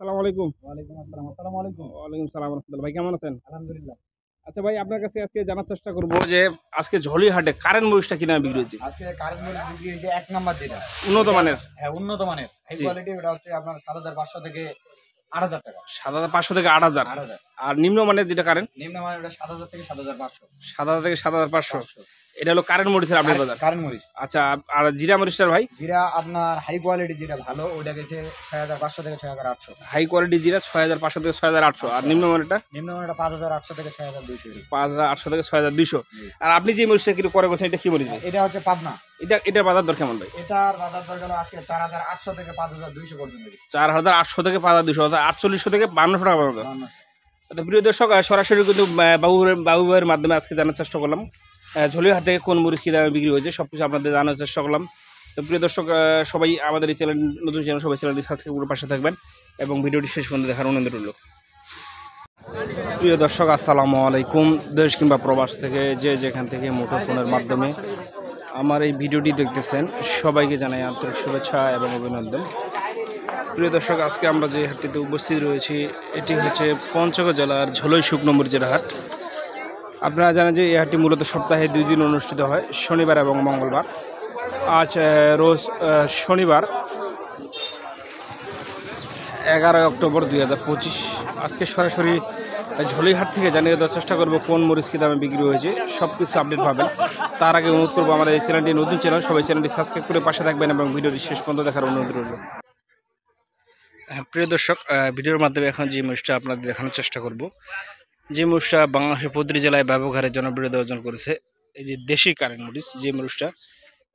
আসসালামু আলাইকুম। ওয়ালাইকুম আসসালাম। আসসালামু আলাইকুম। ওয়ালাইকুম সালাম রাহমাতুল্লাহ। ভাই কেমন আছেন? আলহামদুলিল্লাহ। আচ্ছা ভাই আপনার কাছে আজকে জানার চেষ্টা করব যে আজকে ঝলিহাটে কারেন্ট মরিচটা কি দামে বিক্রি হচ্ছে? আজকে কারেন্ট মরিচ বিক্রি হয়েছে ১ নাম্বার যেটা। উন্নত ওইটা মানের। হ্যাঁ, উন্নত মানের। হাই জি। কোয়ালিটি ওটা হচ্ছে আপনার ৭৫০০ থেকে ৮০০০ টাকা। ৭৫০০ থেকে ৮০০০। ৮০০০। আর নিম্নমানের যেটা কারেন্ট নিম্নমানের ওটা ৭০০০ থেকে ৭৫০০। ৭০০০ থেকে ৭৫০০। ৫০০। এটা হলো কারেন্ট মরিচের আপডেট বাজার। কারেন্ট মরিচ। আচ্ছা আর জিরা মরিচটার ভাই? যেটা আপনার হাই কোয়ালিটি যেটা ভালো ওইটা গেছে ৬৫০০ থেকে ৬৮০০। হাই কোয়ালিটি জিরা ৬৫০০ থেকে ৬৮০০ আর নিম্নমানেরটা নিম্নমানেরটা ৫৮০০ থেকে ৬২০০। ৫৮০০ থেকে ৬২০০। জি। আর আপনি যে মরিচটা কিলো করে বলছেন এটা কি মরিচ ভাই? এটা হচ্ছে পাবনা। এটার বাজার দর কেমন ভাই? এটার বাজার দর গেল আজকে ৪৮০০ থেকে ৫২০০ পর্যন্ত। ৪৮০০ থেকে ৫২০০ অর্থাৎ ৪৮০০ থেকে ৫২০০ টাকা পর্যন্ত। ৫২০০। তো প্রিয় দর্শক সরাসরি কিন্তু বাবু ভাইয়ের মাধ্যমে আজকে জানার চেষ্টা করলাম ঝলিহাট থেকে কোন মরিচ কী দামে বিক্রি হয়েছে সব কিছু আপনাদের জানার চেষ্টা করলাম। তো প্রিয় দর্শক সবাই আমাদের এই চ্যানেল নতুন চ্যানেল সবাই চ্যানেলটি সাবস্ক্রাইব করে পাশে থাকবেন এবং ভিডিওটি শেষ পর্যন্ত দেখার অনুরোধ রইল। প্রিয় দর্শক আসসালামু আলাইকুম। দেশ কিংবা প্রবাস থেকে যে যেখান থেকে মুঠোফোনের মাধ্যমে আমার এই ভিডিওটি দেখতেছেন সবাইকে জানাই আন্তরিক শুভেচ্ছা এবং অভিনন্দন। প্রিয় দর্শক আজকে আমরা যে হাটটিতে উপস্থিত রয়েছি এটি হচ্ছে পঞ্চগড় জেলার ঝোলই শুকনো মরিচের হাট। আপনারা জানেন যে এই হাটটি মূলত সপ্তাহে 2 দিন অনুষ্ঠিত হয়, শনিবার এবং মঙ্গলবার। আজ রোজ শনিবার 11 অক্টোবর 2025। আজকে সরাসরি ঝলিহাট থেকে জানিয়ে দেওয়ার চেষ্টা করব কোন মরিচ কী দামে বিক্রি হয়েছে সব কিছু আপডেট পাবেন। তার আগে অনুরোধ করবো আমাদের এই চ্যানেলটি নতুন চ্যানেল সবাই চ্যানেলটি সাবস্ক্রাইব করে পাশে থাকবেন এবং ভিডিওটি শেষ পর্যন্ত দেখার অনুরোধ রইল। হ্যাঁ প্রিয় দর্শক ভিডিওর মাধ্যমে এখন যে মরিচটা আপনাদের দেখানোর চেষ্টা করব, যে মরিচটা বাংলাদেশের প্রতিটি জেলায় ব্যাপক হারে জনপ্রিয়তা অর্জন করেছে, এই যে দেশি কারেন্ট মরিচ যে মরিচটা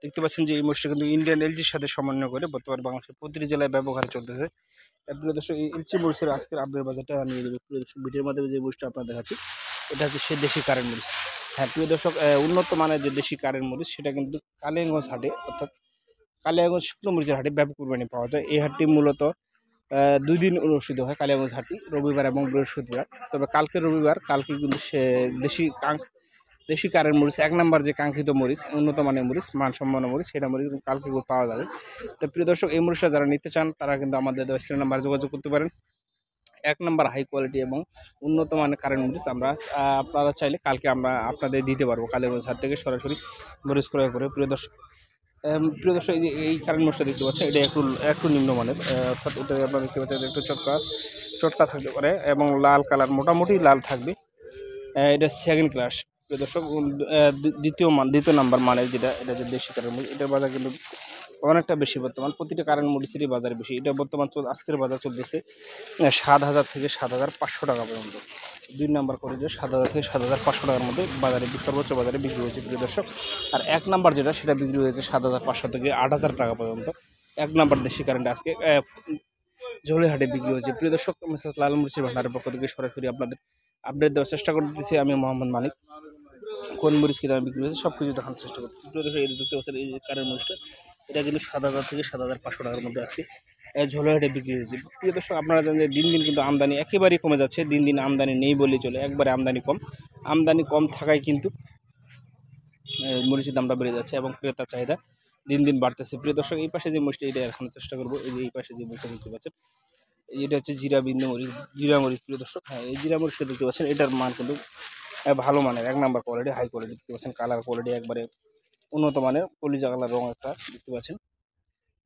দেখতে পাচ্ছেন যে এই মরিচটা কিন্তু ইন্ডিয়ান এলজির সাথে সমন্বয় করে বর্তমানে বাংলাদেশের প্রতিটি জেলায় ব্যাপক হারে চলতেছে। প্রিয় দর্শক এই এলচি মরিচের আজকের আপডেট বাজারটা নিয়ে দেবে প্রিয় দর্শক। ভিডিওর মাধ্যমে যে মরিচটা আপনার দেখাচ্ছি এটা হচ্ছে সে দেশি কারেন্ট মরিচ। হ্যাঁ প্রিয় দর্শক উন্নত মানের যে দেশি কারেন্ট মরিচ সেটা কিন্তু কালিয়াগঞ্জ হাটে অর্থাৎ কালিয়াগঞ্জ শুকনো মরিচের হাটে ব্যাপক পরিমাণে পাওয়া যায়। এই হাটটি মূলত 2 দিন অনুষ্ঠিত হয় কালিয়াগঞ্জ হাটটি, রবিবার এবং বৃহস্পতিবার। তবে কালকে রবিবার, কালকে কিন্তু সে দেশি কারেন্ট মরিচ 1 নাম্বার যে কাঙ্ক্ষিত মরিচ, উন্নত মানের মরিচ, মানসম্পন্ন মরিচ, সেটা মরিচ কিন্তু কালকে পাওয়া যাবে। তো প্রিয় দর্শক এই মরিচটা যারা নিতে চান তারা কিন্তু আমাদের দেওয়া স্ক্রিন নাম্বারে যোগাযোগ করতে পারেন। 1 নাম্বার হাই কোয়ালিটি এবং উন্নত মানের কারেন্ট মরিচ আমরা আপনারা চাইলে কালকে আমরা আপনাদের দিতে পারবো কালিয়াগঞ্জ হাট থেকে সরাসরি মরিচ ক্রয় করে। প্রিয় দর্শক এই যে এই কারেন্ট মরিচটা দেখতে পাচ্ছেন এটা একটু নিম্নমানের, অর্থাৎ এটা আপনারা দেখতে পাচ্ছেন একটু চটকা থাকতে পারে এবং লাল কালার, মোটামুটি লাল থাকবে। এটা সেকেন্ড ক্লাস। প্রিয় দর্শক দ্বিতীয় নাম্বার মানের যেটা এটা যে দেশি কারেন্ট মরিচ, এটার বাজার কিন্তু অনেকটা বেশি বর্তমান। প্রতিটা কারেন্ট মরিচেরই বাজার বেশি। এটা বর্তমান আজকের বাজার চলতেছে 7,000 থেকে 7,500 টাকা পর্যন্ত। 2 নাম্বার করে যে 7,000 থেকে 7,500 টাকার মধ্যে বাজারে সর্বোচ্চ বাজারে বিক্রি হয়েছে প্রিয় দর্শক। আর 1 নাম্বার যেটা সেটা বিক্রি হয়েছে 7,500 থেকে 8,000 টাকা পর্যন্ত। 1 নাম্বার দেশি কারেন্ট আজকে ঝোলিহাটে বিক্রি হয়েছে। প্রিয় দর্শক মিসেস লাল মরিচের ভান্ডারের পক্ষ থেকে সরাসরি আপনাদের আপডেট দেওয়ার চেষ্টা করতেছি আমি মোহাম্মদ মানিক। কোন মরিচ কী দামে বিক্রি হয়েছে সব কিছু দেখানোর চেষ্টা করতেছি। প্রিয় দর্শক এই দেখতে পাচ্ছেন এই কারেন্ট মরিচটা এটা কিন্তু 7,000 থেকে 7,500 টাকার মধ্যে আজকে ঝোলাহাটে বিক্রি হয়েছে। প্রিয় দর্শক আপনারা জানেন যে দিন দিন কিন্তু আমদানি একেবারেই কমে যাচ্ছে। দিন দিন আমদানি নেই বললেই চলে, একবারে আমদানি কম থাকায় কিন্তু মরিচের দামটা বেড়ে যাচ্ছে এবং ক্রেতার চাহিদা দিন দিন বাড়তেছে। প্রিয় দর্শক এই পাশে যে মরিচটা এটা দেখানোর চেষ্টা করবো, এই যে এই পাশে যে মরিচটা দেখতে পাচ্ছেন এটা হচ্ছে জিরা মরিচ। প্রিয় দর্শক হ্যাঁ এই জিরা মরিচটা দেখতে পাচ্ছেন এটার মান কিন্তু ভালো মানের, 1 নাম্বার কোয়ালিটি, হাই কোয়ালিটি দেখতে পাচ্ছেন। কালার কোয়ালিটি একবারে উন্নত মানের, কলিজা কালার রং একটা দেখতে পাচ্ছেন।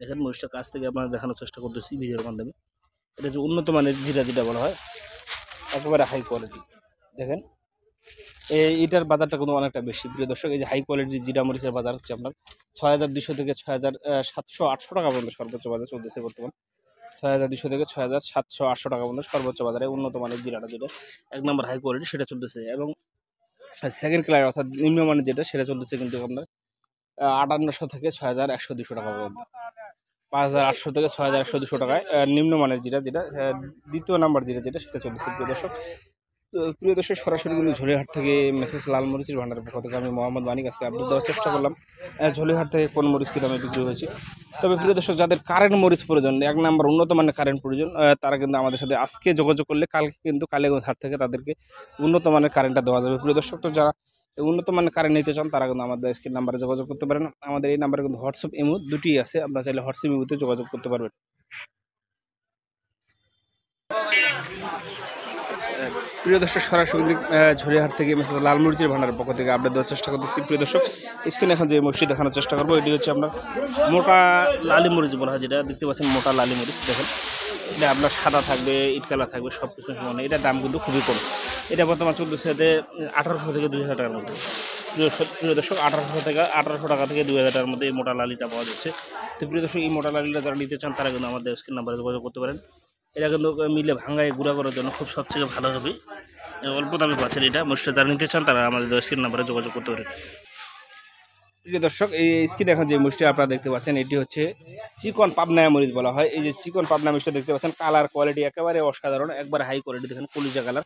দেখেন মরিচটা কাছ থেকে আপনারা দেখানোর চেষ্টা করতেছি ভিডিওর মাধ্যমে। এটা যে উন্নত মানের জিরা যেটা বলা হয় একেবারে হাই কোয়ালিটি। দেখেন এটার বাজারটা কিন্তু অনেকটা বেশি। প্রিয় দর্শক এই যে হাই কোয়ালিটির জিরা মরিচের বাজার হচ্ছে আপনার 6,200 থেকে 6,700-800 টাকা পর্যন্ত সর্বোচ্চ বাজার চলতেছে বর্তমান। 6,200 থেকে 6,700-800 টাকা পর্যন্ত সর্বোচ্চ বাজারে উন্নত মানের জিরাটা যেটা 1 নম্বর হাই কোয়ালিটি সেটা চলতেছে এবং সেকেন্ড ক্লাস অর্থাৎ নিম্নমানের যেটা সেটা চলতেছে কিন্তু আপনার 5,800 থেকে 6,100-200 টাকা পর্যন্ত। 5,800 থেকে 6,100-200 টাকায় নিম্নমানের যেটা দ্বিতীয় নাম্বার যেটা সেটা চলতেছে প্রিয় দর্শক। তো প্রিয় দর্শক সরাসরি কিন্তু ঝোলিহাট থেকে মেসেজ লাল মরিচের ভান্ডারের পক্ষ থেকে আমি মোহাম্মদ মানিক আজকে আপডেট দেওয়ার চেষ্টা করলাম ঝোলিহাট থেকে কোন মরিচ কী দামে বিক্রি হয়েছে। তবে প্রিয় দর্শক যাদের কারেন্ট মরিচ প্রয়োজন, 1 নাম্বার উন্নত মানের কারেন্ট প্রয়োজন, তারা কিন্তু আমাদের সাথে আজকে যোগাযোগ করলে কালকে কিন্তু কালিয়াগঞ্জ হাট থেকে তাদেরকে উন্নত মানের কারেন্টটা দেওয়া যাবে। প্রিয় দর্শক তো যারা উন্নত মানের কারেন্ট নিতে চান তারা কিন্তু আমাদের স্ক্রিন নাম্বারে যোগাযোগ করতে পারেন। আমাদের এই নাম্বারে কিন্তু হোয়াটসঅ্যাপ ইমো দুটিই আছে, আপনারা চাইলে হোয়াটসঅ্যাপ ইমোতে যোগাযোগ করতে পারবেন। প্রিয় দর্শক, সরাসরি ঝরিয়াহাট থেকে মেসেজ লাল মরিচের ভান্ডারের পক্ষ থেকে আপডেট দেওয়ার চেষ্টা করতেছি। প্রিয় দর্শক, স্ক্রিনে এখন যে মরিচটি দেখানোর চেষ্টা করবো, এটি হচ্ছে আপনার মোটা লালি মরিচ বলা হয়, যেটা দেখতে পাচ্ছেন মোটা লালি মরিচ। দেখেন, এটা আপনার সাদা থাকবে, ইট কালার থাকবে, সব কিছু সমান। এটার দাম কিন্তু খুবই কম। এটা বর্তমান চলতেছে 1800 থেকে 2000 টাকার মধ্যে। প্রিয় দর্শক, 1800 টাকা থেকে 2000 টাকার মধ্যে এই মোটা লালিটা পাওয়া যাচ্ছে। তো প্রিয় দর্শক, এই মোটা লালিটা যারা নিতে চান তারা কিন্তু আমাদের স্ক্রিন নাম্বারে যোগাযোগ করতে পারেন। এটা কিন্তু মিলে ভাঙায় গুঁড়া করার জন্য খুব সবথেকে ভালো হবে। অল্প দামে পাচ্ছেন এটা। মরিচটা যারা নিতে চান তারা আমাদের স্ক্রিন নাম্বারে যোগাযোগ করতে পারেন। প্রিয় দর্শক, এই স্ক্রিনে এখন যে মরিচটা আপনারা দেখতে পাচ্ছেন, এটি হচ্ছে চিকন পাবনায়া মরিচ বলা হয়। এই যে চিকন পাবনা মরিচটা দেখতে পাচ্ছেন, কালার কোয়ালিটি একেবারে অসাধারণ, একবার হাই কোয়ালিটি। দেখেন কলিজা কালার।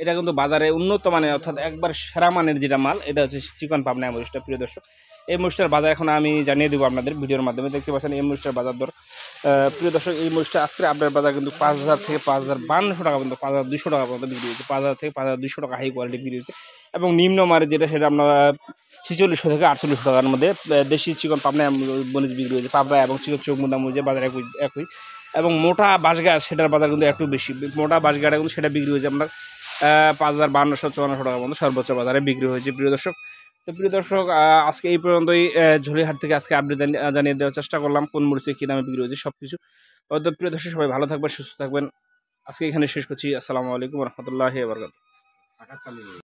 এটা কিন্তু বাজারে উন্নত মানের, অর্থাৎ একবার সেরা মানের যেটা মাল, এটা হচ্ছে চিকন পাবনায়া মরিচটা। প্রিয় দর্শক, এই মরিচটার বাজার এখন আমি জানিয়ে দেবো আপনাদের ভিডিওর মাধ্যমে। দেখতে পাচ্ছেন এই মরিচটার বাজার দর। প্রিয় দর্শক, এই মরিচটা আজকে আপনার বাজার কিন্তু 5000 থেকে 5200 টাকা পর্যন্ত, 5200 টাকা পর্যন্ত বিক্রি হয়েছে। 5000 থেকে 5200 টাকা হাই কোয়ালিটি বিক্রি হয়েছে। এবং নিম্ন মানের যেটা, সেটা আপনারা 4600 থেকে 4800 টাকার মধ্যে দেশি চিকন পাবনা মরিচ বিক্রি হয়েছে। পাবনা এবং চিকন চোখমুন্দা মরিচের বাজার একই। এবং মোটা বাঁশগাছ, সেটার বাজার কিন্তু একটু বেশি। মোটা বাঁশগাটা কিন্তু সেটা বিক্রি হয়েছে আপনার 5200-5400 টাকার মধ্যে সর্বোচ্চ বাজারে বিক্রি হয়েছে। প্রিয় দর্শক, তো প্রিয় দর্শক, আজকে এই পর্যন্তই। ঝুলিহাট থেকে আজকে আপডেট জানিয়ে দেওয়ার চেষ্টা করলাম কোন মরিচে কী দামে বিক্রি হয়েছে সব কিছু। তো প্রিয় দর্শক, সবাই ভালো থাকবেন, সুস্থ থাকবেন। আজকে এখানে শেষ করছি। আসসালামু আলাইকুম রহমতুল্লাহি ওয়া বারাকাতুহু।